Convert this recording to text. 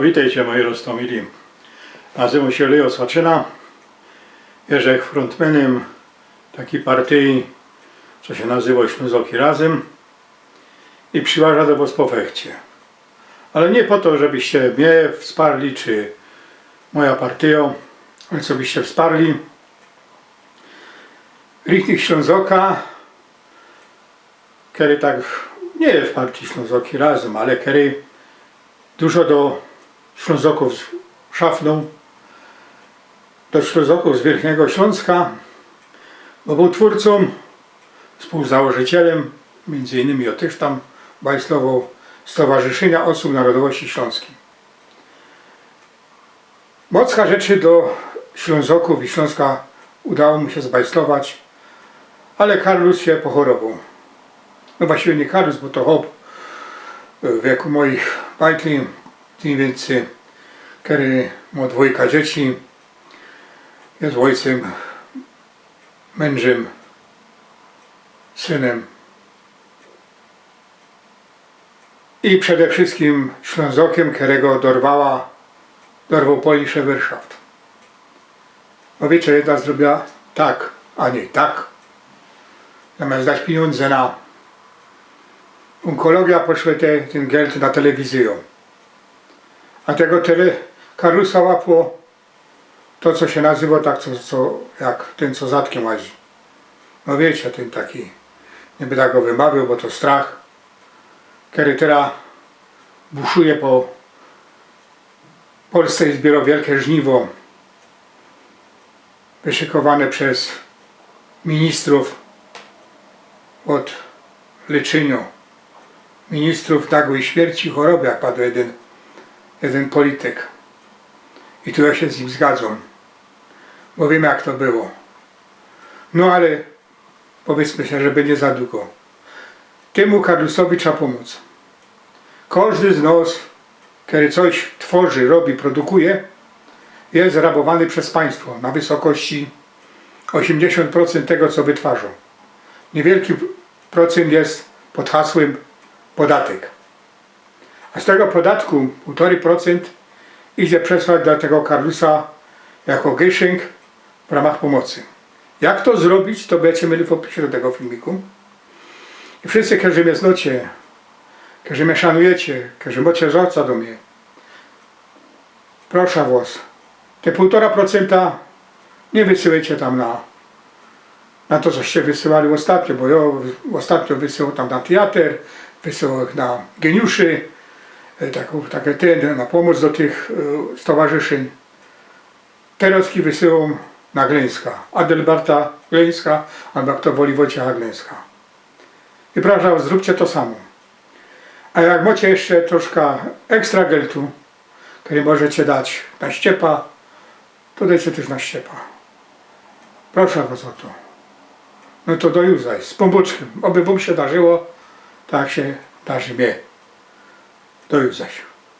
Witajcie moi roztomili. Nazywam się Leo Swaczyna. Jestem frontmanem takiej partii, co się nazywa Ślązoki Razem i przyważa do was po fechcie. Ale nie po to, żebyście mnie wsparli, czy moja partia, ale co byście wsparli rychnych Ślązoka, który tak nie w partii Ślązoki Razem, ale który dużo do Ślązoków szafną, do Ślązoków z Wielkiego Śląska, bo był twórcą, współzałożycielem, między innymi też tam bajslował Stowarzyszenia Osób Narodowości Śląskiej. Mocna rzeczy do Ślązoków i Śląska udało mu się zbajslować, ale Karlus się pochorował. No właściwie nie Karlus, bo to hop w wieku moich bajtli, tym więcej, który ma dwójka dzieci, jest ojcem, mężem, synem i przede wszystkim Ślązokiem, którego dorwał Polnische Wirtschaft. Bo wiecie, jedna zrobiła tak, a nie tak. Zamiast dać pieniądze na onkologię, poszły ten geld na telewizję. A tego Karlusa łapło to, co się nazywa tak, jak ten, co zadkiem łazi. No wiecie, ten taki, nie będę go wymawiał, bo to strach, który teraz buszuje po Polsce i zbiera wielkie żniwo wyszykowane przez ministrów od leczenia, ministrów nagłej śmierci i choroby, jak padł jeden polityk. I tu ja się z nim zgadzam, bo wiem, jak to było. No ale powiedzmy się, żeby nie za długo. Temu Karlusowi trzeba pomóc. Każdy z nas, który coś tworzy, robi, produkuje, jest rabowany przez państwo na wysokości 80% tego, co wytwarza. Niewielki procent jest pod hasłem podatek. A z tego podatku 1,5% idzie przesłać dla tego Karlusa jako geschenk w ramach pomocy. Jak to zrobić, to będziecie mieli w opisie do tego filmiku. I wszyscy, którzy mnie znacie, którzy mnie szanujecie, którzy macie żalca do mnie, proszę was, te 1,5% nie wysyłajcie tam na to, coście wysyłali ostatnio, bo ja ostatnio wysyłam tam na teatr, wysyłam na geniuszy, na pomoc do tych stowarzyszeń. Teraz wysyłam na Gleńska, Adelbarta Gleńska, albo kto woli Wojciecha Gleńska. I proszę, zróbcie to samo. A jak macie jeszcze troszkę ekstra geltu, który możecie dać na ściepa, to dajcie też na ściepa. Proszę was o to. No to do jutra, z pombuczkiem. Oby wam się darzyło, tak się darzy mnie. Do jutra.